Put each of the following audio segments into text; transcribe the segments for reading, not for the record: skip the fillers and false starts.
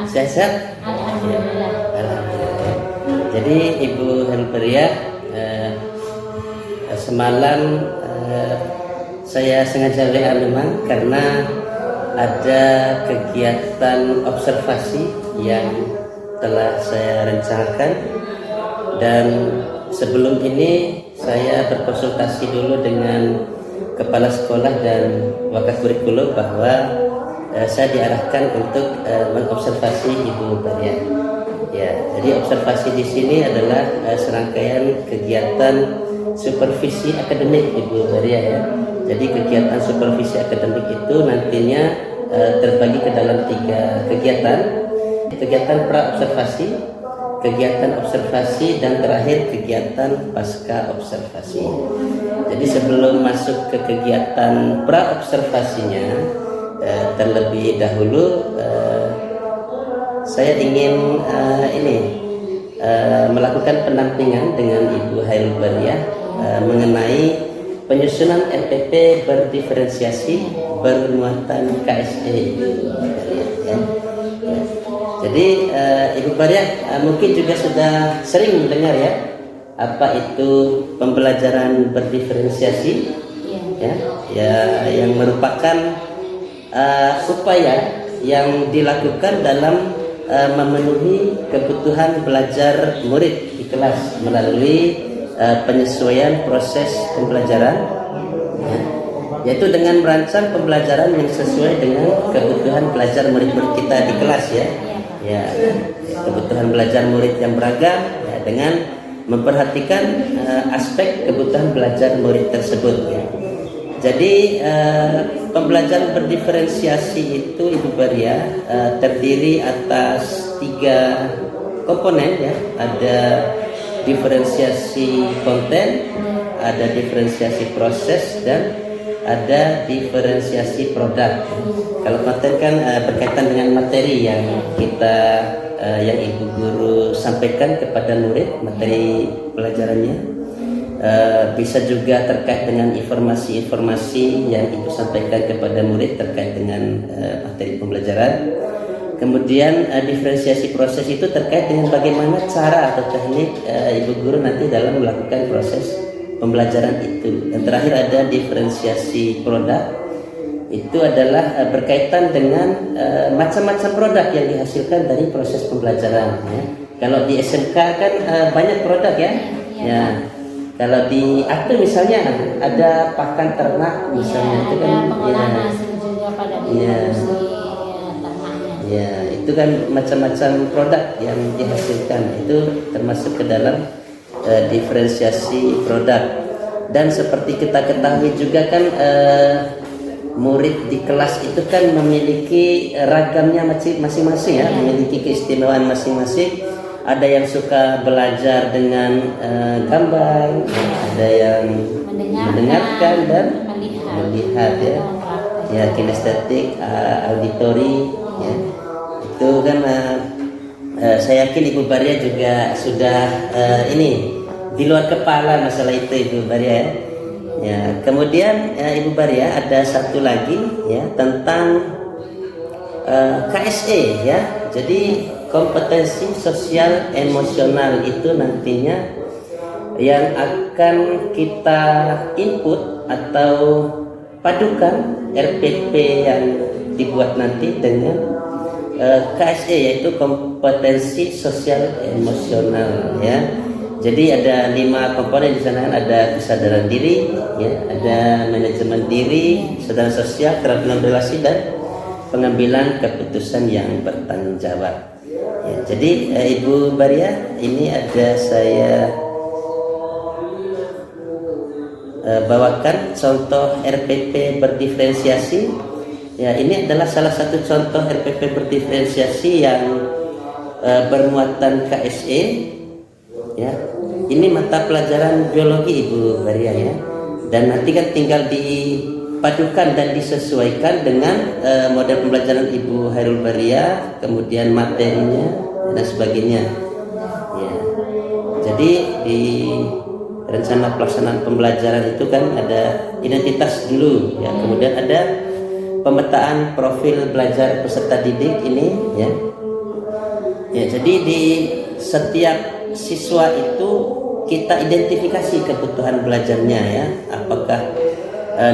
Sehat? Alhamdulillah. Alhamdulillah. Jadi Ibu Helberia, semalam saya sengaja WA memang karena ada kegiatan observasi yang telah saya rencanakan, dan sebelum ini saya berkonsultasi dulu dengan kepala sekolah dan wakakurikulum bahwa saya diarahkan untuk mengobservasi Ibu Baria. Ya, jadi observasi di sini adalah serangkaian kegiatan supervisi akademik Ibu Baria ya. Jadi kegiatan supervisi akademik itu nantinya terbagi ke dalam 3 kegiatan. Kegiatan pra-observasi, kegiatan observasi, dan terakhir kegiatan pasca observasi. Jadi sebelum masuk ke kegiatan pra-observasinya, terlebih dahulu saya ingin melakukan pendampingan dengan Ibu Hairul Bariah mengenai penyusunan RPP berdiferensiasi bermuatan KSE Ibu Bariah ya. Jadi Ibu Bariah mungkin juga sudah sering mendengar ya apa itu pembelajaran berdiferensiasi ya, yang merupakan upaya yang dilakukan dalam memenuhi kebutuhan belajar murid di kelas melalui penyesuaian proses pembelajaran ya, yaitu dengan merancang pembelajaran yang sesuai dengan kebutuhan belajar murid-murid kita di kelas ya, kebutuhan belajar murid yang beragam ya, dengan memperhatikan aspek kebutuhan belajar murid tersebut ya. Jadi pembelajaran berdiferensiasi itu Ibu Baria terdiri atas 3 komponen ya. Ada diferensiasi konten, ada diferensiasi proses, dan ada diferensiasi produk. Kalau konten kan berkaitan dengan materi yang yang Ibu Guru sampaikan kepada murid, materi pelajarannya. Bisa juga terkait dengan informasi-informasi yang Ibu sampaikan kepada murid terkait dengan materi pembelajaran. Kemudian diferensiasi proses itu terkait dengan bagaimana cara atau teknik Ibu Guru nanti dalam melakukan proses pembelajaran itu. Dan terakhir ada diferensiasi produk. Itu adalah berkaitan dengan macam-macam produk yang dihasilkan dari proses pembelajaran ya. Kalau di SMK kan banyak produk ya. Kalau di ATE misalnya ada pakan ternak misalnya, itu kan itu kan macam-macam produk yang dihasilkan, itu termasuk ke dalam diferensiasi produk. Dan seperti kita ketahui juga kan murid di kelas itu kan memiliki ragamnya masing-masing ya, memiliki keistimewaan masing-masing. Ada yang suka belajar dengan gambar, ada yang mendengarkan dan melihat ya, kinestetik, auditori ya. Itu kan saya yakin Ibu Baria juga sudah di luar kepala masalah itu Ibu Baria ya. Kemudian Ibu Baria ada satu lagi ya tentang KSE ya. Jadi kompetensi sosial emosional itu nantinya yang akan kita input atau padukan RPP yang dibuat nanti dengan KSE, yaitu kompetensi sosial emosional ya. Jadi ada 5 komponen di sana, ada kesadaran diri ya, ada manajemen diri, kesadaran sosial, keterampilan relasi, dan pengambilan keputusan yang bertanggung jawab. Ya, jadi Ibu Baria, ini ada saya bawakan contoh RPP berdiferensiasi. Ya, ini adalah salah satu contoh RPP berdiferensiasi yang bermuatan KSE. Ya, ini mata pelajaran biologi Ibu Baria ya. Dan nanti kan tinggal dipadukan dan disesuaikan dengan model pembelajaran Ibu Hairul Bariah, kemudian materinya dan sebagainya. Ya. Jadi di rencana pelaksanaan pembelajaran itu kan ada identitas dulu, ya. Kemudian ada pemetaan profil belajar peserta didik ini, ya. Ya, jadi di setiap siswa itu kita identifikasi kebutuhan belajarnya ya. Apakah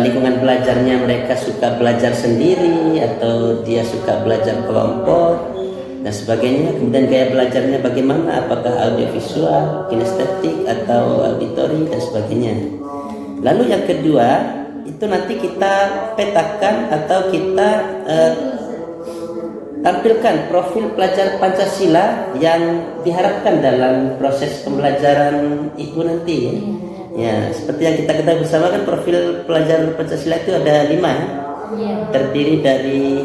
lingkungan belajarnya mereka suka belajar sendiri atau dia suka belajar kelompok dan sebagainya. Kemudian gaya belajarnya bagaimana, apakah audiovisual, kinestetik atau auditori dan sebagainya. Lalu yang kedua itu nanti kita petakan atau kita tampilkan profil pelajar Pancasila yang diharapkan dalam proses pembelajaran ibu nanti ya. Ya, seperti yang kita ketahui bersama kan profil pelajar Pancasila itu ada 5 ya. Terdiri dari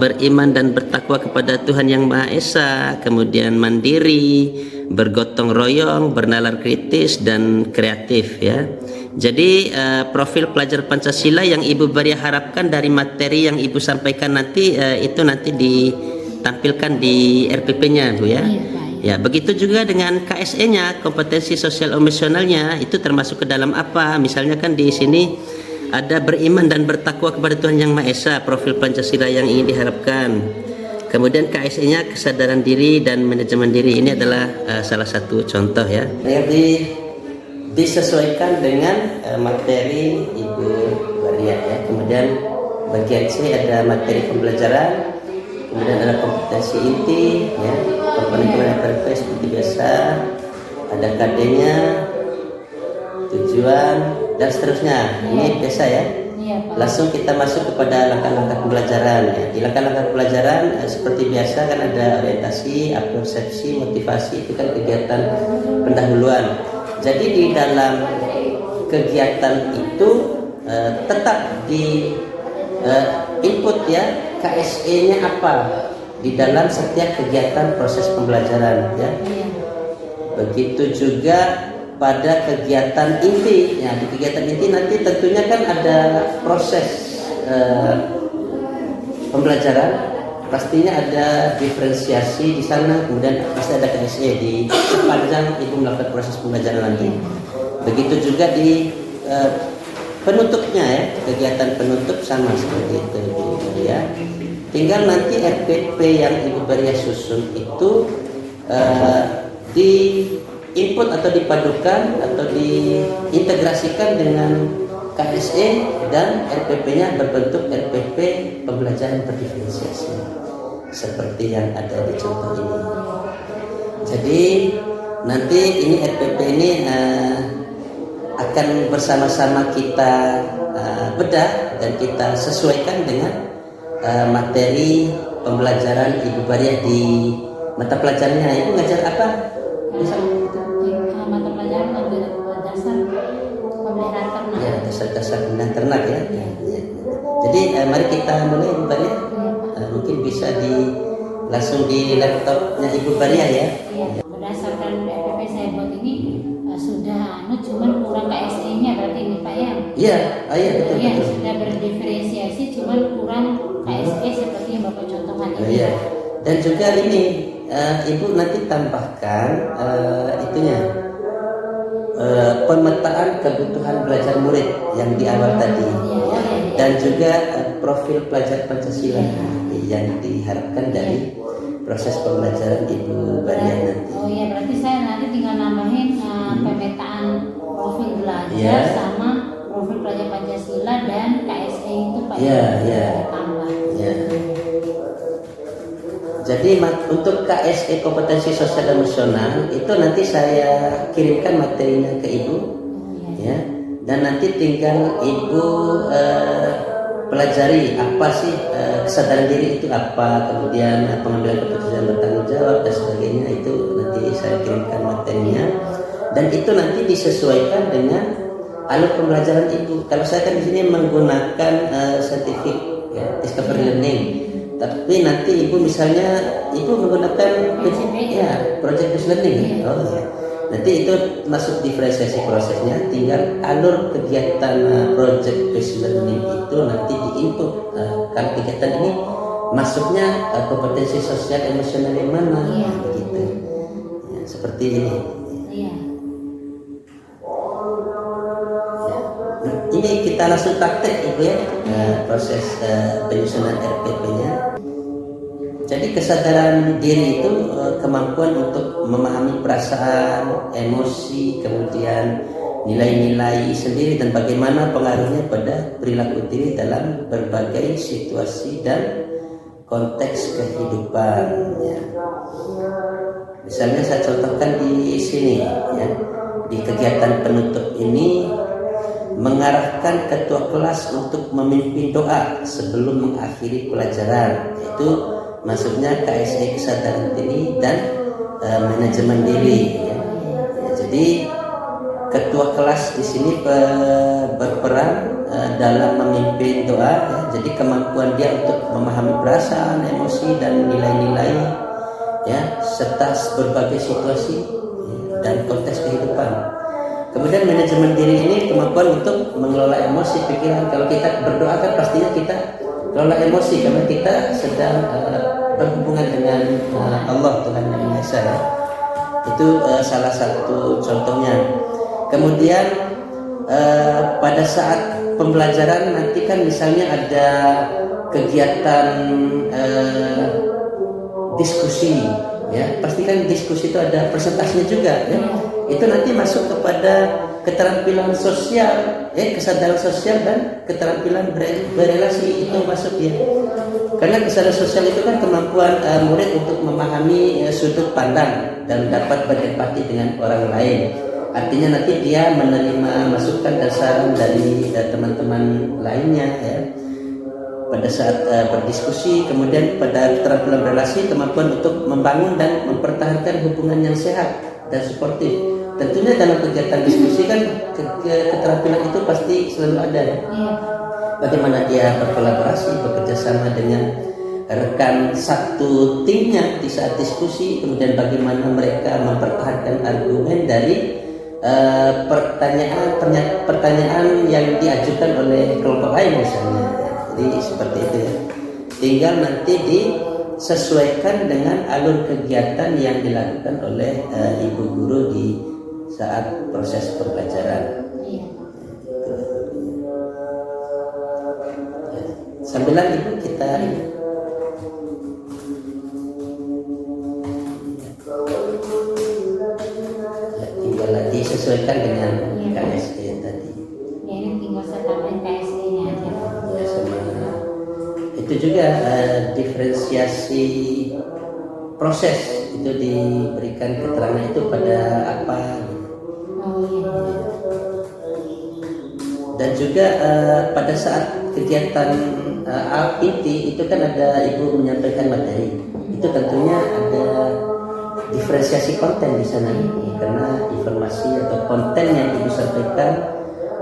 beriman dan bertakwa kepada Tuhan Yang Maha Esa, kemudian mandiri, bergotong royong, bernalar kritis dan kreatif ya. Jadi profil pelajar Pancasila yang Ibu Baria harapkan dari materi yang Ibu sampaikan nanti itu nanti ditampilkan di RPP-nya Bu ya. Ya, begitu juga dengan KSE-nya, kompetensi sosial emosionalnya itu termasuk ke dalam apa? Misalnya kan di sini ada beriman dan bertakwa kepada Tuhan Yang Maha Esa, profil Pancasila yang ingin diharapkan. Kemudian KSE-nya kesadaran diri dan manajemen diri, ini adalah salah satu contoh ya. Jadi disesuaikan dengan materi Ibu Baria ya. Kemudian bagian C ada materi pembelajaran, kemudian ada kompetensi inti ya, komponen RP seperti biasa, ada KD-nya, tujuan dan seterusnya. Ini biasa ya. Langsung kita masuk kepada langkah-langkah pembelajaran ya. Di langkah-langkah pembelajaran seperti biasa kan ada orientasi, persepsi, motivasi, itu kan kegiatan pendahuluan. Jadi di dalam kegiatan itu tetap di input ya, KSE-nya apa di dalam setiap kegiatan proses pembelajaran ya. Begitu juga pada kegiatan inti ya. Di kegiatan inti nanti tentunya kan ada proses pembelajaran, pastinya ada diferensiasi di sana, kemudian pasti ada KSE di sepanjang Ibu melakukan proses pembelajaran nanti. Begitu juga di penutupnya ya, kegiatan penutup sama seperti itu Ibu Baria. Tinggal nanti RPP yang Ibu Baria susun itu di input atau dipadukan atau diintegrasikan dengan KSE dan RPP-nya berbentuk RPP pembelajaran terdiferensiasi seperti yang ada di contoh ini. Jadi nanti ini RPP ini akan bersama-sama kita bedah dan kita sesuaikan dengan materi pembelajaran Ibu Baria di mata pelajarannya. Ibu ngajar apa? Mata pelajaran dasar pemeliharaan ternak. Ya, dasar pemeliharaan ternak ya. Jadi mari kita mulai Ibu Baria. Mungkin bisa langsung di laptopnya Ibu Baria ya. Berdasarkan RPP saya buat ini sudah cuman kurang KSE-nya berarti ini Pak ya. Iya, betul. Iya, sudah berdiferensiasi cuman kurang KSE seperti yang Bapak contohkan ini. Iya. Dan juga ini Ibu nanti tambahkan itunya pemetaan kebutuhan belajar murid yang di awal tadi dan juga profil pelajar Pancasila yang diharapkan dari proses pembelajaran Ibu Baria nanti. Oh iya, berarti saya nanti tinggal nambahin pemetaan profil belajar sama profil pelajar Pancasila dan KSE itu Pak. Iya. Tambah. Iya. Jadi untuk KSE kompetensi sosial emosional itu nanti saya kirimkan materinya ke Ibu ya, dan nanti tinggal Ibu pelajari apa sih kesadaran diri itu apa, kemudian pengambilan keputusan bertanggung jawab dan sebagainya, itu nanti saya kirimkan materinya dan itu nanti disesuaikan dengan alur pembelajaran Ibu. Kalau saya kan di sini menggunakan scientific ya, discovery learning. Tapi nanti Ibu misalnya Ibu menggunakan project based learning. Oh ya. Nanti itu masuk diferensiasi prosesnya, tinggal alur kegiatan project based learning itu nanti diinput. Kalau kegiatan ini masuknya kompetensi sosial emosional yang mana, begitu. Ya, seperti ini. Iya. Ini kita langsung praktek Ibu ya, proses penyusunan RPP-nya. Jadi kesadaran diri itu kemampuan untuk memahami perasaan, emosi, kemudian nilai-nilai sendiri dan bagaimana pengaruhnya pada perilaku diri dalam berbagai situasi dan konteks kehidupan. Ya. Misalnya saya contohkan di sini, ya, di kegiatan penutup ini mengarahkan ketua kelas untuk memimpin doa sebelum mengakhiri pelajaran. Itu maksudnya KSE kesadaran diri dan manajemen diri. Ya. Ya, jadi ketua kelas di sini berperan dalam memimpin doa. Ya. Jadi kemampuan dia untuk memahami perasaan, emosi dan nilai-nilai, ya, serta berbagai situasi dan konteks kehidupan. Kemudian manajemen diri ini kemampuan untuk mengelola emosi, pikiran. Kalau kita berdoa kan pastinya kita kelola emosi karena kita sedang berhubungan dengan Allah, Tuhan Yang Maha Esa. Ya. Itu salah satu contohnya. Kemudian pada saat pembelajaran nanti kan misalnya ada kegiatan diskusi, ya pasti kan diskusi itu ada presentasinya juga, ya. Itu nanti masuk kepada keterampilan sosial, kesadaran sosial dan keterampilan berelasi itu masuk, ya. Karena kesadaran sosial itu kan kemampuan murid untuk memahami sudut pandang dan dapat berempati dengan orang lain. Artinya nanti dia menerima masukan dan saran dari teman-teman lainnya, ya. Pada saat berdiskusi, kemudian pada keterampilan relasi, kemampuan untuk membangun dan mempertahankan hubungan yang sehat dan suportif. Tentunya dalam kegiatan diskusi kan keterampilan itu pasti selalu ada, ya. Bagaimana dia berkolaborasi, bekerja sama dengan rekan satu timnya di saat diskusi, kemudian bagaimana mereka mempertahankan argumen dari pertanyaan yang diajukan oleh kelompok lain misalnya. Jadi seperti itu, ya. Tinggal nanti disesuaikan dengan alur kegiatan yang dilakukan oleh ibu guru di saat proses pembelajaran. Sambilan ibu kita tinggal disesuaikan dengan KSE tadi. Ya, ini tinggal setapin KSE-nya aja. Ya, sama itu juga diferensiasi proses itu diberikan keterangan itu pada apa. Dan juga pada saat kegiatan inti itu kan ada ibu menyampaikan materi, itu tentunya ada diferensiasi konten di sana, karena informasi atau konten yang ibu sampaikan,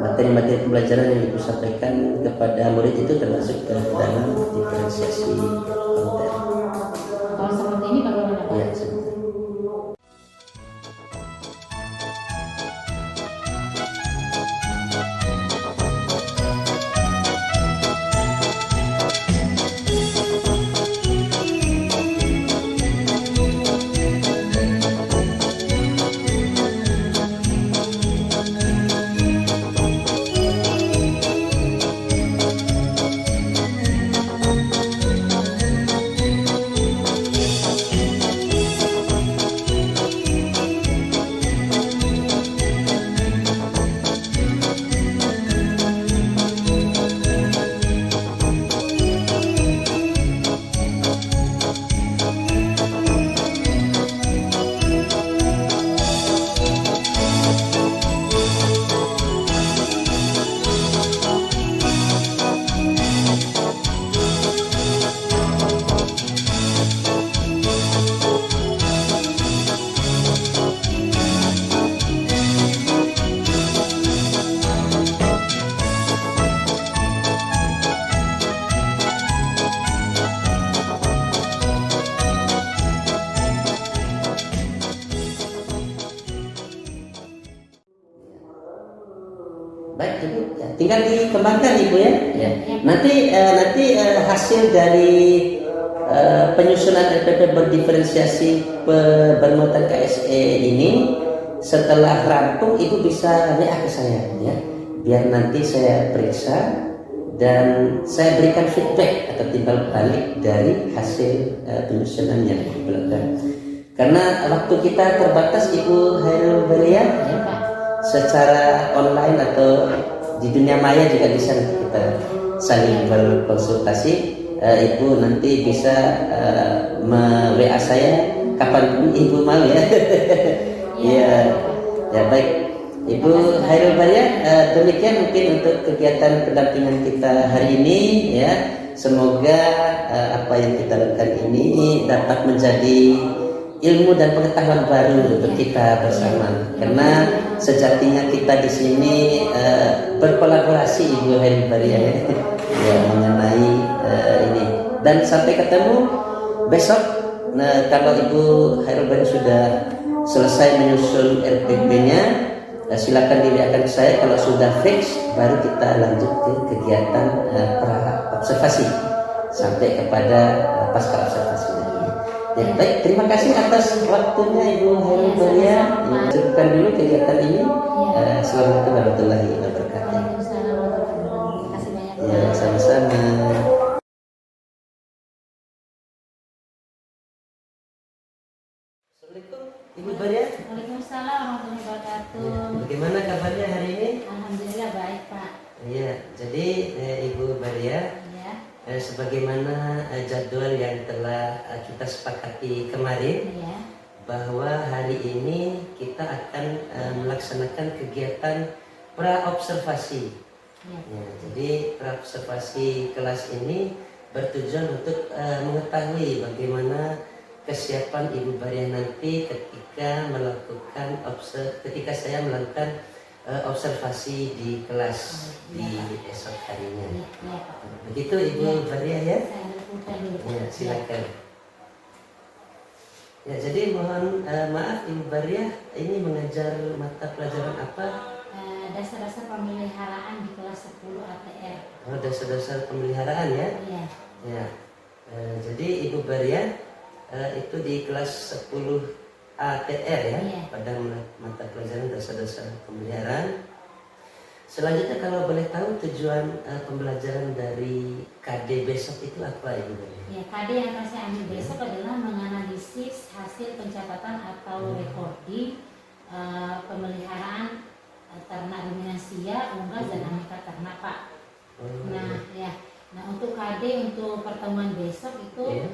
materi-materi pembelajaran yang ibu sampaikan kepada murid itu termasuk ke dalam diferensiasi konten. Kalau seperti ini bagaimana, Pak? Ya, baik ibu, ya, tinggal dikembangkan ibu, ya. Ya. Nanti hasil dari penyusunan LPP berdiferensiasi bermuatan KSE ini setelah rampung ibu bisa WA ke saya, ya, biar nanti saya periksa dan saya berikan feedback atau timbal balik dari hasil penyusunannya di belakang. Karena waktu kita terbatas Ibu Hairul Baria, Ya, Pak. secara online atau di dunia maya juga bisa kita saling berkonsultasi. Ibu nanti bisa WA saya kapan Ibu mau ya. Iya, ya baik. Ibu Hairul Baria, demikian mungkin untuk kegiatan pendampingan kita hari ini ya. Semoga apa yang kita lakukan ini dapat menjadi ilmu dan pengetahuan baru untuk kita bersama. Karena sejatinya kita di sini berkolaborasi Ibu Hairul Baria ya, ya mengenai ini. Dan sampai ketemu besok. Nah, kalau Ibu Hairul Baria sudah selesai menyusun RPP-nya, silakan dilihatkan saya. Kalau sudah fix, baru kita lanjut ke kegiatan pra observasi sampai kepada pasca observasi. Ya, baik, terima kasih atas waktunya Ibu Hairul Baria. Cukupkan dulu kegiatan ini. Assalamualaikum warahmatullahi wabarakatuh. Waalaikumsalam warahmatullahi wabarakatuh. Terima kasih banyak, Pak. Ya, sama-sama. Assalamualaikum Ibu Baria. Waalaikumsalam warahmatullahi wabarakatuh. Bagaimana kabarnya hari ini? Alhamdulillah baik, Pak. Iya, jadi Ibu Baria, Ya, sebagaimana jadwal yang telah kita sepakati kemarin, ya, bahwa hari ini kita akan melaksanakan kegiatan pra-observasi. ya. Ya, jadi pra-observasi kelas ini bertujuan untuk mengetahui bagaimana kesiapan Ibu Baria nanti ketika ketika saya melakukan observasi di kelas di esok harinya. Ya, ya, Pak. Begitu Ibu Baria ya? Saya lakukan dulu, Pak. Ya, silakan. Ya, jadi mohon maaf Ibu Baria, ini mengajar mata pelajaran apa? Dasar-dasar pemeliharaan di kelas 10 ATR. Oh, dasar-dasar pemeliharaan ya? Iya. Ya. Jadi Ibu Baria itu di kelas 10 ATR ya, Iya. pada mata pelajaran dasar-dasar pemeliharaan. Selanjutnya kalau boleh tahu tujuan pembelajaran dari KD besok itu apa Ibu Baria? Ya, KD yang akan saya ambil besok adalah menganalisis hasil pencatatan atau recording pemeliharaan ternak ruminansia, unggas dan aneka ternak, Pak. Nah, ya. Nah, untuk KD untuk pertemuan besok itu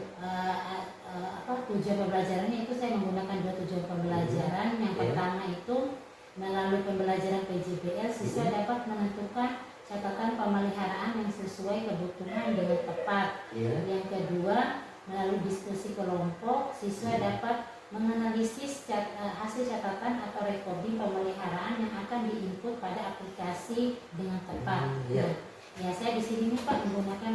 tujuan pembelajarannya itu saya menggunakan 2 tujuan pembelajaran. Yang pertama itu melalui pembelajaran PJBL siswa dapat menentukan catatan pemeliharaan yang sesuai kebutuhan dengan tepat. Yang kedua, melalui diskusi kelompok siswa dapat menganalisis hasil catatan atau recording pemeliharaan yang akan diinput pada aplikasi dengan tepat. Nah, ya saya di sini nih Pak menggunakan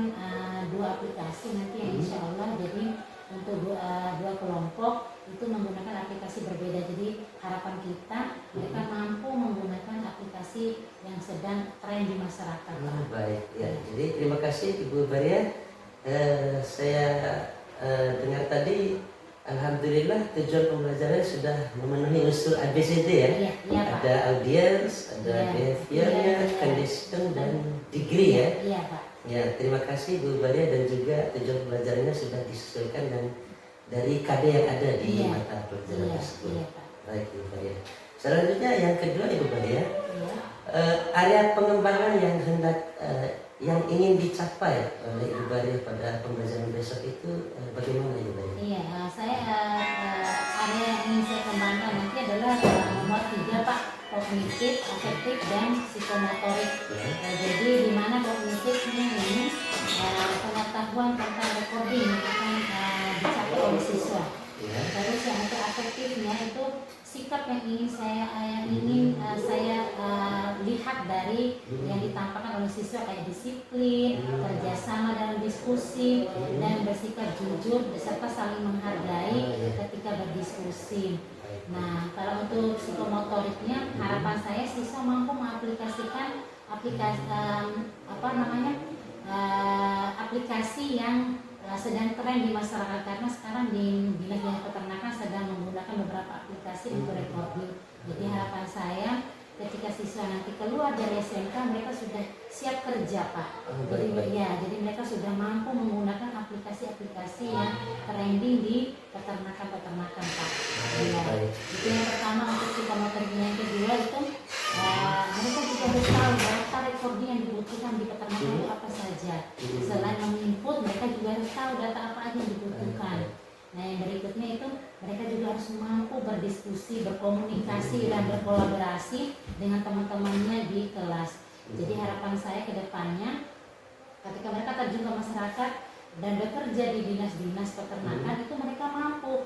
2 aplikasi nanti yang insya Allah jadi untuk dua kelompok itu menggunakan aplikasi berbeda. Jadi harapan kita mereka mampu menggunakan aplikasi yang sedang tren di masyarakat. Baik, ya. Jadi terima kasih Ibu Baria. Saya dengar tadi, alhamdulillah tujuan pembelajaran sudah memenuhi unsur ABCD ya. Iya, ada audience, ada behaviornya, condition dan degree ya. Iya, Pak. Ya, terima kasih Bu Baria, dan juga tujuan pembelajarannya sudah disesuaikan dan dari KD yang ada di mata pelajaran tersebut. Iya, Pak. Baik Bu Baria. Selanjutnya yang kedua Ibu Baria, Iya. area pengembangan yang yang ingin dicapai oleh Ibu Baria pada pembelajaran besok itu bagaimana Ibu Baria? Iya, saya area yang ingin saya kembangkan nanti adalah nomor 3 Pak, kognitif, afektif dan psikomotorik. Jadi di mana kognitifnya ini pengetahuan tentang recording yang akan dicapai oleh siswa. Terus yang untuk afektifnya itu sikap yang ingin saya lihat dari yang ditampakkan oleh siswa kayak disiplin, kerjasama dalam diskusi, dan bersikap jujur serta saling menghargai ketika berdiskusi. Nah, kalau untuk psikomotoriknya harapan saya siswa mampu mengaplikasikan aplikasi yang sedang tren di masyarakat, karena sekarang di dinas peternakan sedang menggunakan beberapa aplikasi untuk recording. Jadi harapan saya ketika siswa nanti keluar dari SMK mereka sudah siap kerja Pak. Jadi ya, jadi mereka sudah mampu menggunakan aplikasi-aplikasi yang trending di peternakan-peternakan Pak. Ya, itu yang pertama untuk psikomotorik. Yang kedua itu mereka juga harus tahu data recording yang dibutuhkan di peternakan itu apa saja. Selain menginput, mereka juga harus tahu data apa aja yang dibutuhkan. Nah yang berikutnya itu mereka juga harus mampu berdiskusi, berkomunikasi dan berkolaborasi dengan teman-temannya di kelas. Jadi harapan saya ke depannya ketika mereka terjun ke masyarakat dan bekerja di dinas-dinas peternakan itu mereka mampu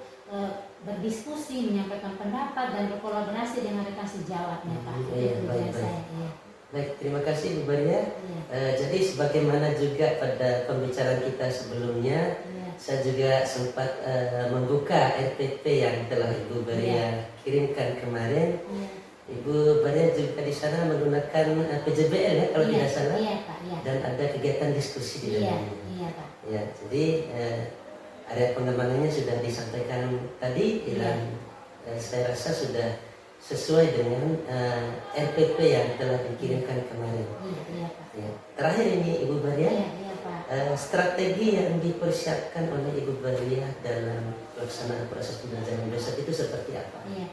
berdiskusi, menyampaikan pendapat dan berkolaborasi dengan rekan sejawatnya Pak. Itu tujuan saya. Iya. Baik, terima kasih Bu Baria. Jadi sebagaimana juga pada pembicaraan kita sebelumnya, saya juga sempat membuka RPP yang telah Ibu Baria kirimkan kemarin. Ibu Baria juga di sana menggunakan PJBL ya kalau tidak salah. Pak. Dan ada kegiatan diskusi di dalamnya. Iya Pak. Ya, jadi area pengembangannya sudah disampaikan tadi dan saya rasa sudah sesuai dengan RPP yang telah dikirimkan kemarin. Iya Pak. Ya. Terakhir ini Ibu Baria, Iya Pak. strategi yang dipersiapkan oleh Ibu Baria dalam pelaksanaan proses pembelajaran besok itu seperti apa? Iya.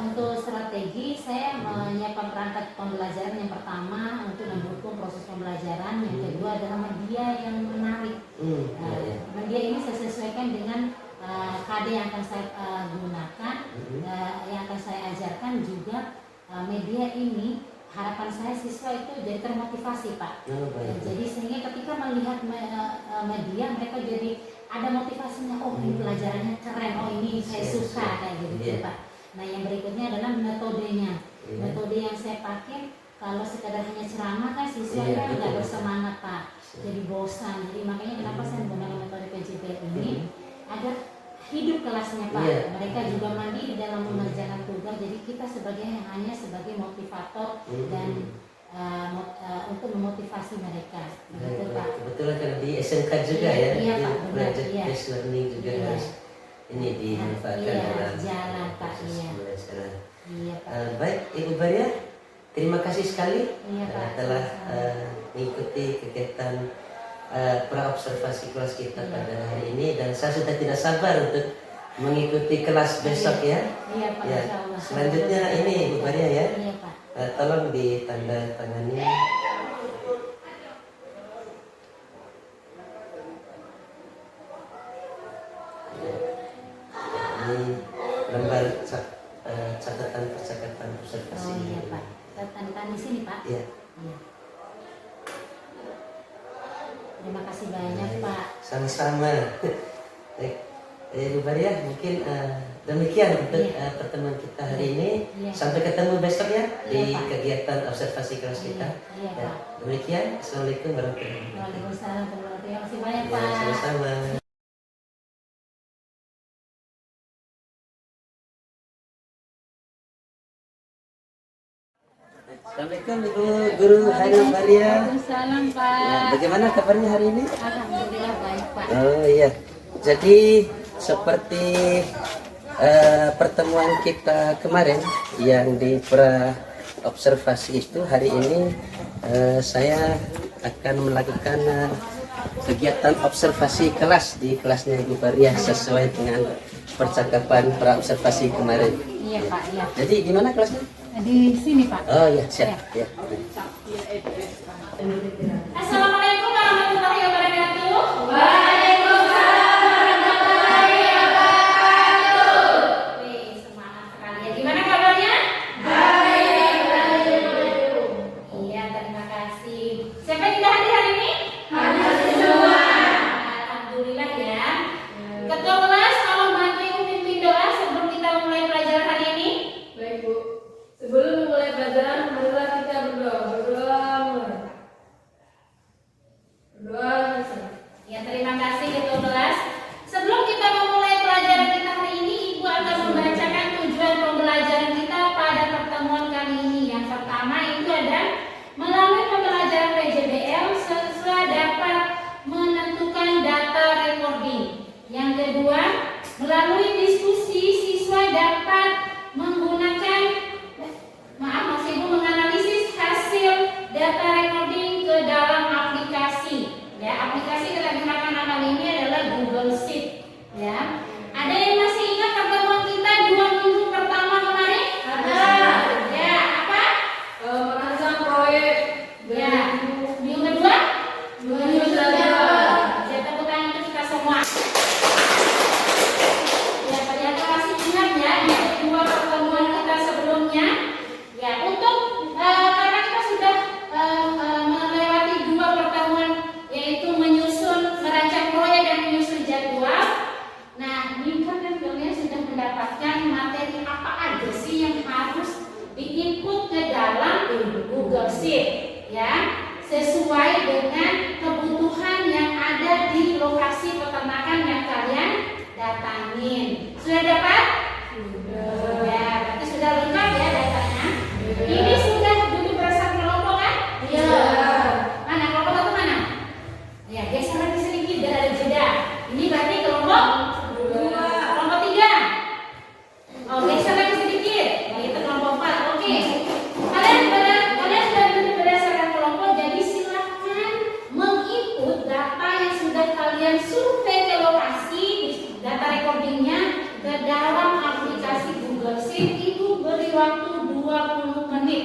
Untuk strategi saya menyiapkan perangkat pembelajaran yang pertama untuk mendukung proses pembelajaran, yang kedua adalah media yang menarik. Media ini saya sesuaikan dengan KD yang akan saya gunakan, yang akan saya ajarkan juga. Media ini harapan saya siswa itu jadi termotivasi Pak. Jadi sehingga ketika melihat media mereka jadi ada motivasinya, oh ini pelajarannya keren, oh ini saya suka kayak gitu Pak. Nah yang berikutnya adalah metodenya. Metode yang saya pakai kalau sekadar hanya ceramah kan siswa kan nggak bersemangat Pak, jadi bosan. Jadi makanya kenapa saya menggunakan metode PJBL ini agar hidup kelasnya Pak. Mereka juga mandiri dalam mengerjakan tugas. Jadi kita hanya sebagai motivator dan untuk memotivasi mereka. Begitu Pak. Kebetulan kan di SMK juga ya. Iya Pak. Project based learning juga harus ini dimanfaatkan dalam jalan Pak. Iya Pak. Baik Ibu Baria, terima kasih sekali telah mengikuti kegiatan praobservasi kelas kita pada hari ini, dan saya sudah tidak sabar untuk mengikuti kelas besok ya. Iya Pak. Ya. Selanjutnya ini Ibu Baria ya. Iya Pak. Tolong ditandatangani. Ini lembar catatan percakapan observasi. Oh iya Pak. Catatan di sini Pak. Iya. Terima kasih banyak Pak. Sama-sama. Baik, Ibu Baria, mungkin demikian untuk pertemuan kita hari ini. Sampai ketemu besok ya di kegiatan observasi kelas kita. Pak. Demikian, Assalamualaikum warahmatullahi wabarakatuh. Waalaikumsalam warahmatullahi wabarakatuh. Terima kasih banyak Pak. Sama-sama. Assalamualaikum Ibu Guru Hanum Baria. Waalaikumsalam Pak. Bagaimana kabarnya hari ini? Alhamdulillah baik Pak. Oh iya. Jadi seperti pertemuan kita kemarin yang di pra observasi itu, hari ini saya akan melakukan kegiatan observasi kelas di kelasnya Ibu Baria sesuai dengan percakapan pra observasi kemarin. Iya Pak. Iya. Jadi di mana kelasnya? Di sini Pak. Oh iya, siap. Ya. Assalamualaikum warahmatullahi wabarakatuh. Semangat sekali ya. Gimana kabarnya? Baik. Iya, terima kasih. Siapa yang tidak hadir hari ini? Hadir semua. Alhamdulillah ya. Ketua kelas, tolong bantu ibu pimpin doa sebelum kita memulai pelajaran hari ini. Baik Bu, sebelum memulai pelajaran marilah kita berdoa. ya, sesuai dengan kebutuhan yang ada di lokasi peternakan yang kalian datangin. Sudah dapat? Sudah. Ya, berarti sudah lengkap ya datanya. Ini sudah duduk bersama kelompok kan? Iya. Mana kelompok satu mana? Ya, geser lagi sedikit biar ada jeda. Ini berarti kelompok dua. Kelompok tiga. Oh, geser lagi sedikit. Nah, itu kelompok 4. Oke. Kalian sudah duduk berdasarkan kelompok, jadi silakan menginput data yang sudah kalian survei ke lokasi, data recordingnya ke dalam aplikasi Google Sheet. Ibu beri waktu 20 menit.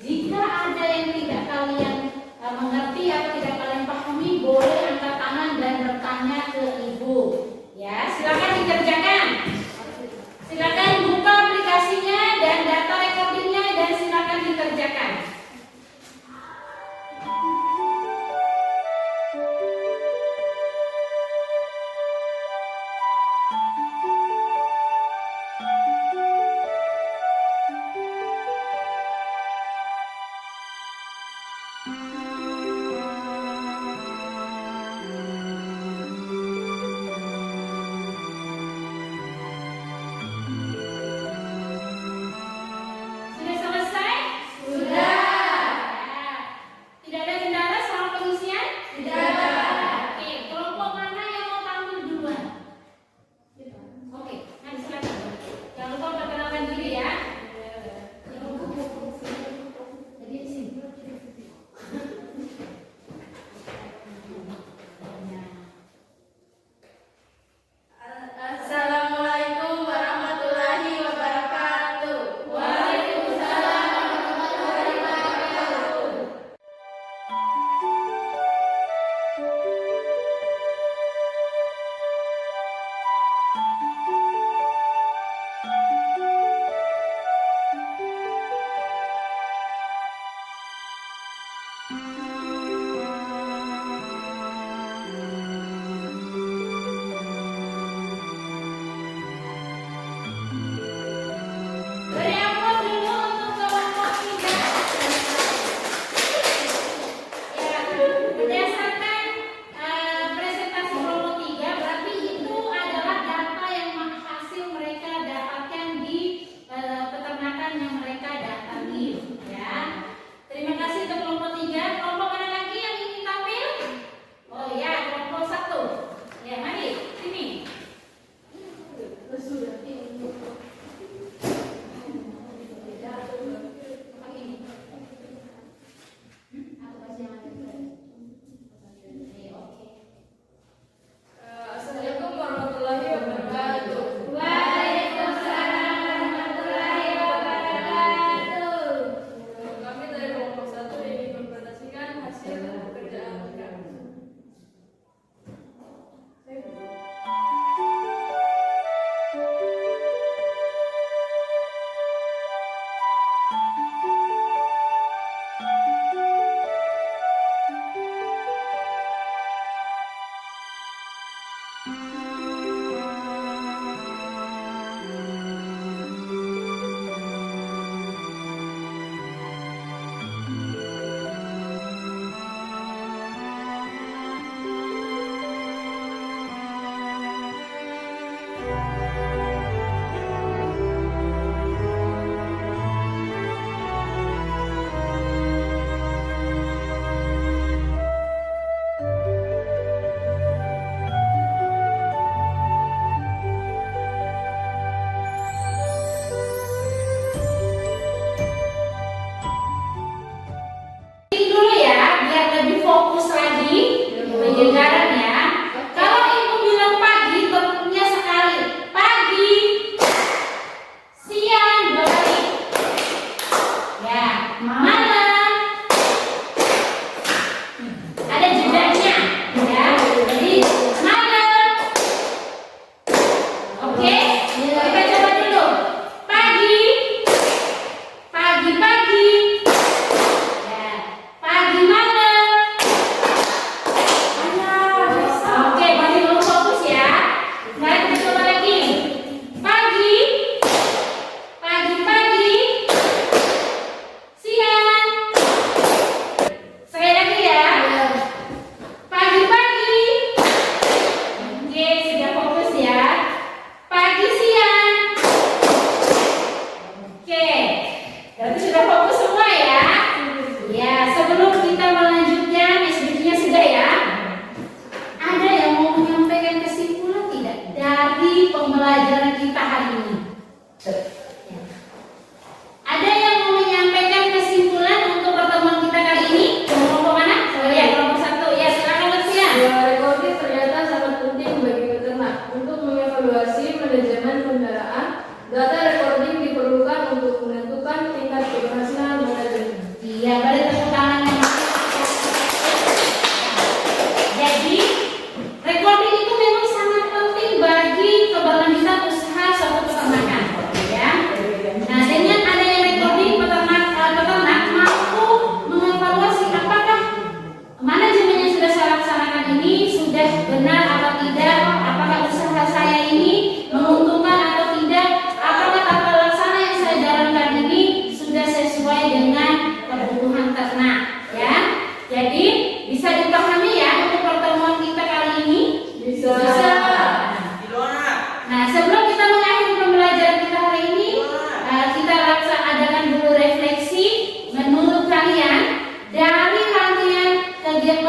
Jika ada yang tidak kalian mengerti atau tidak kalian pahami, boleh angkat tangan dan bertanya ke ibu. Ya, silakan dikerjakan. Silakan buka aplikasinya dan data recordingnya dan silakan dikerjakan.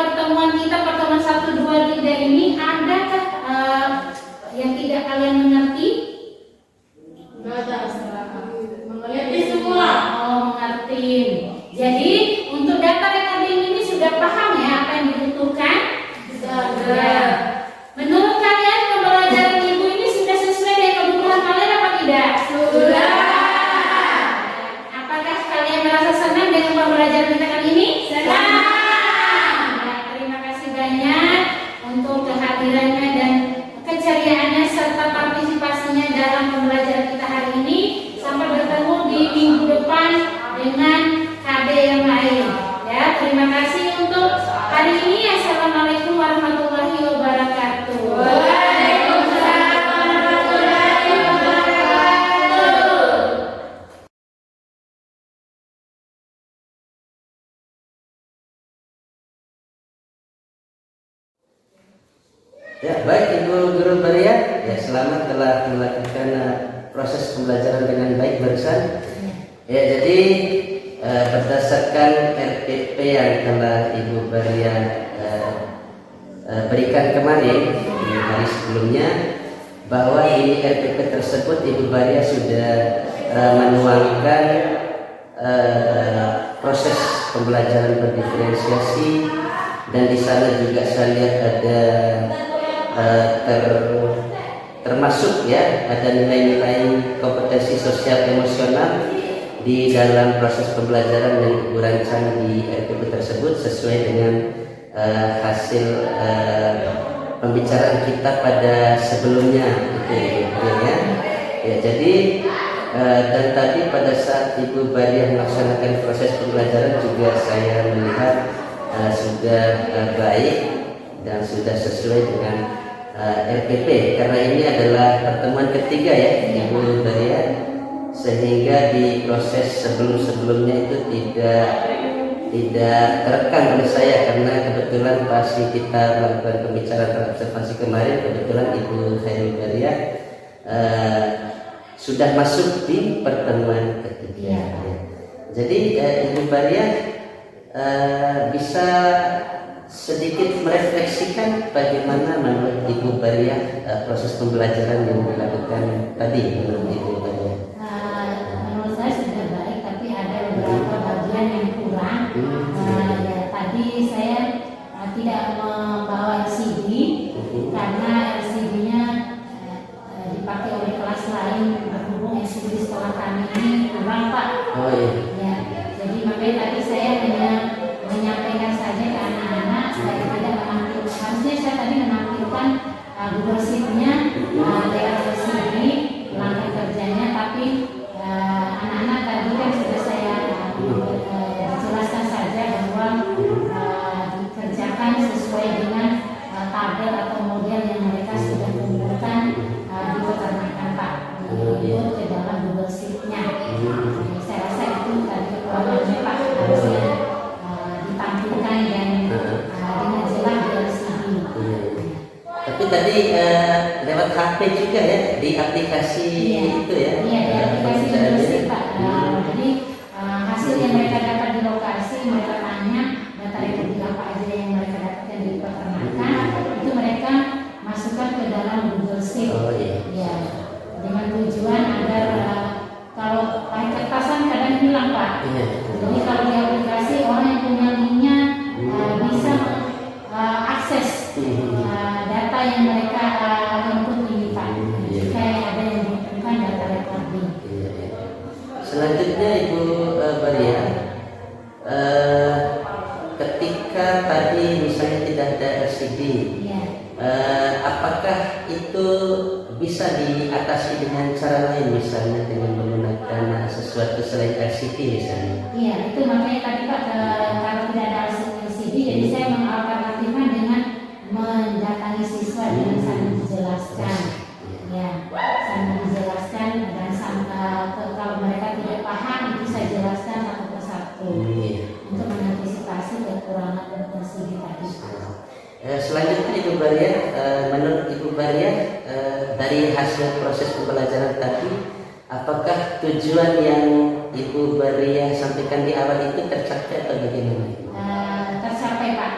pertemuan kita, pertemuan 1, 2, 3 ini, adakah yang tidak kalian mengerti? Mengerti semua. Oh, mengerti. Jadi untuk data recording ini sudah paham ya apa yang dibutuhkan? Sudah. Menurut kalian pembelajaran ibu ini sudah sesuai dengan kebutuhan kalian apa tidak? Sudah. Apakah kalian merasa senang dengan pembelajaran kita kali ini? Senang. Ya, terima kasih banyak untuk kehadirannya dan keceriaannya serta partisipasinya dalam pembelajaran kita hari ini. Sampai bertemu di minggu depan dengan KD yang lain. Ya, terima kasih untuk hari ini. Assalamualaikum warahmatullahi wabarakatuh. Waalaikumsalam warahmatullahi wabarakatuh. Ya, baik Ibu Guru Baria, ya selamat telah melakukan proses pembelajaran dengan baik barusan. Ya, jadi berdasarkan RPP yang telah Ibu Baria berikan kemarin di hari sebelumnya, bahwa ini RPP tersebut Ibu Baria sudah menuangkan proses pembelajaran berdiferensiasi, dan di sana juga saya lihat ada termasuk ya ada nilai-nilai kompetensi sosial emosional di dalam proses pembelajaran yang Ibu rancang di RPP tersebut sesuai dengan hasil pembicaraan kita pada sebelumnya gitu ya. Ya, jadi dan tadi pada saat Ibu Baria melaksanakan proses pembelajaran juga saya melihat sudah baik dan sudah sesuai dengan RPP, karena ini adalah pertemuan ketiga ya Ibu Baria, sehingga di proses sebelum-sebelumnya itu tidak terekam oleh saya, karena kebetulan pas kita melakukan pembicaraan observasi kemarin, kebetulan Ibu Khairul Baria sudah masuk di pertemuan ketiga. Ya. Jadi Ibu Baria bisa sedikit merefleksikan bagaimana menurut Ibu Baria proses pembelajaran yang dilakukan tadi menurut Ibu Baria. Menurut saya sudah baik, tapi ada beberapa bagian yang kurang. Ya, tadi saya tidak membawa LCD karena LCD-nya dipakai oleh kelas lain, berhubung LCD sekolah kami ini kurang, Pak. Oh iya. Ya, jadi makanya tadi saya hanya menyampaikan saja ke anak-anak, saya tidak menampilkan. Harusnya saya tadi menampilkan Google Sheet-nya lewat LCD, langkah kerjanya, tapi anak-anak tadi kan sudah saya jelaskan saja bahwa dikerjakan sesuai dengan tabel atau model yang mereka sudah kumpulkan di peternakan, Pak, diikut ke dalam Google Sheet-nya. Saya rasa itu tadi kekurangannya, Pak, harusnya ditampilkan dan dengan jelas di LCD. Tapi tadi lewat HP juga ya, di aplikasi itu ya? Iya, di aplikasi Google Sheet, Pak. Jadi hasil yang mereka dapat di lokasi, mereka tanya data recording apa aja yang mereka dapatkan di peternakan, itu mereka masukkan ke dalam Google Sheet. Oh iya. Ya, dengan tujuan agar kalau pakai kertasan kadang hilang, Pak. Iya. Jadi kalau di aplikasi orang yang punya linknya bisa akses data yang mereka input ini, Pak. Jika ada yang membutuhkan data recording. Selanjutnya Ibu Baria, ketika tadi misalnya tidak ada LCD, apakah itu bisa diatasi dengan cara lain, misalnya dengan menggunakan sesuatu selain LCD misalnya? Iya, itu makanya tadi Pak, kalau tidak ada LCD, jadi saya mengalternatifkan dengan mendatangi siswa dengan sambil dijelaskan. Ya, sambil dijelaskan dan kalau mereka tidak paham itu saya jelaskan satu persatu untuk mengantisipasi kekurangan LCD tadi. Selanjutnya Ibu Baria, menurut Ibu Baria dari hasil proses pembelajaran tadi, apakah tujuan yang Ibu Baria sampaikan di awal itu tercapai atau bagaimana? Tercapai, Pak.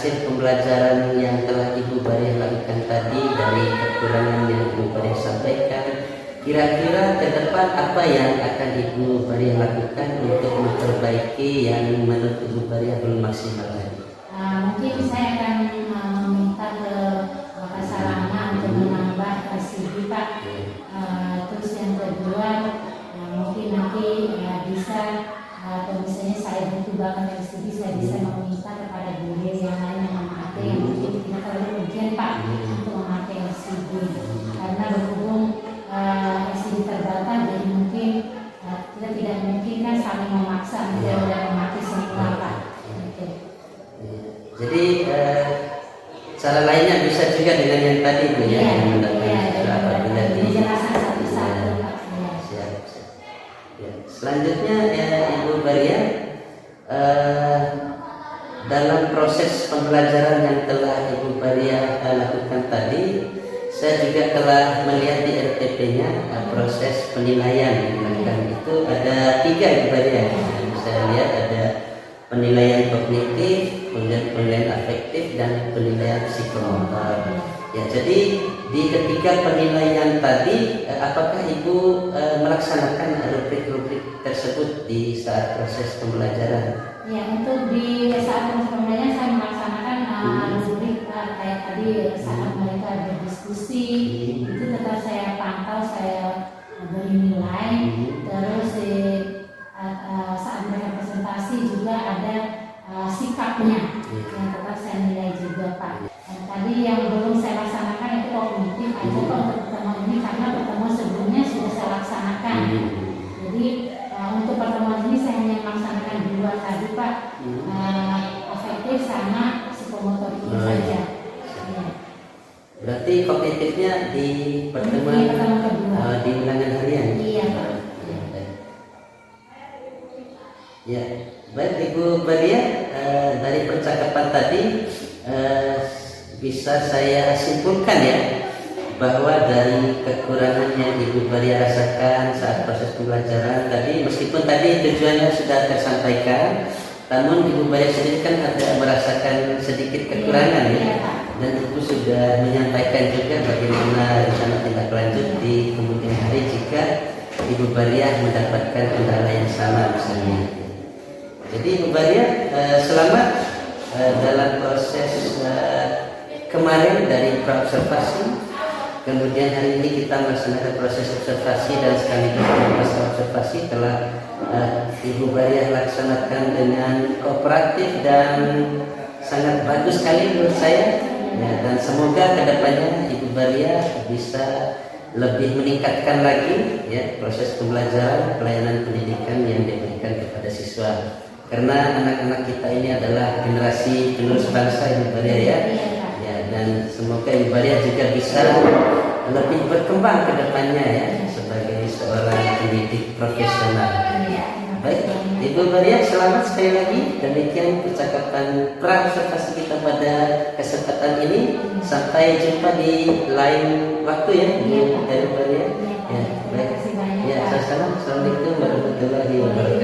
hasil pembelajaran yang telah Ibu Bariah lakukan tadi dari kekurangan yang Ibu Bariah sampaikan, kira-kira ke depan apa yang akan Ibu Bariah lakukan untuk memperbaiki yang menurut Ibu Bariah belum maksimal lagi? Mungkin saya akan meminta ke Pak Salama untuk menambah CV Pak. Terus yang kedua mungkin nanti bisa atau misalnya saya butuh banget LCD, saya bisa meminta kepada guru yang lain yang memakai yang mungkin tidak terlalu urgent Pak untuk memakai LCD, karena berhubung LCD terbatas jadi mungkin kita tidak mungkin kan saling memaksa menjauh dan memakai semua Pak. Jadi cara lainnya bisa juga dengan yang tadi Bu ya, yang mendapatkan apabila dijelaskan satu-satu Pak. Siap. Ya. Selanjutnya ya Ibu Bariah, dalam proses pembelajaran yang telah Ibu Bariah lakukan tadi, saya juga telah melihat di RTP-nya proses penilaian yang dilakukan itu ada 3 Ibu Bariah. Saya lihat ada penilaian kognitif, kemudian penilaian afektif, dan penilaian psikomotor. Ya, jadi di ketiga penilaian tadi, apakah Ibu melaksanakan rubrik-rubrik tersebut di saat proses pembelajaran? Ya, untuk di saat proses pembelajaran saya melaksanakan rubrik kayak tadi saat mereka berdiskusi, itu tetap saya pantau, saya beri nilai. Terus saat mereka presentasi juga ada sikapnya yang tetap saya nilai juga Pak. Dan tadi yang belum saya laksanakan itu kognitif aja Pak untuk pertemuan ini, karena pertemuan sebelumnya sudah saya laksanakan. Jadi untuk pertemuan ini saya hanya melaksanakan 2 tadi Pak, afektif sama psikomotor ini saja. Ya. Berarti kognitifnya di pertemuan kedua. Di ulangan harian. Iya Pak. Ya, baik Ibu Bariah, dari percakapan tadi bisa saya simpulkan ya bahwa dari kekurangan yang Ibu Bariah rasakan saat proses pembelajaran tadi, meskipun tadi tujuannya sudah tersampaikan, namun Ibu Bariah sendiri kan ada merasakan sedikit kekurangan ya, dan Ibu sudah menyampaikan juga bagaimana rencana tindak lanjut di kemudian hari jika Ibu Bariah mendapatkan kendala yang sama misalnya. Jadi Ibu Bariah, selamat dalam proses kemarin dari praobservasi, kemudian hari ini kita melaksanakan proses observasi dan sekaligus masa observasi telah Ibu Bariah laksanakan dengan kooperatif dan sangat bagus sekali menurut saya. Ya, dan semoga kedepannya Ibu Bariah bisa lebih meningkatkan lagi ya proses pembelajaran pelayanan pendidikan yang diberikan kepada siswa. Karena anak-anak kita ini adalah generasi penerus bangsa Ibu Bariah ya. Ya, dan semoga Ibu Bariah juga bisa lebih berkembang ke depannya ya sebagai seorang pendidik profesional. Baik, Ibu Bariah, selamat sekali lagi. Demikian percakapan praobservasi kita pada kesempatan ini. Sampai jumpa di lain waktu ya, Ibu Bariah. Ya, baik. Ya, sama-sama. Assalamualaikum warahmatullahi wabarakatuh.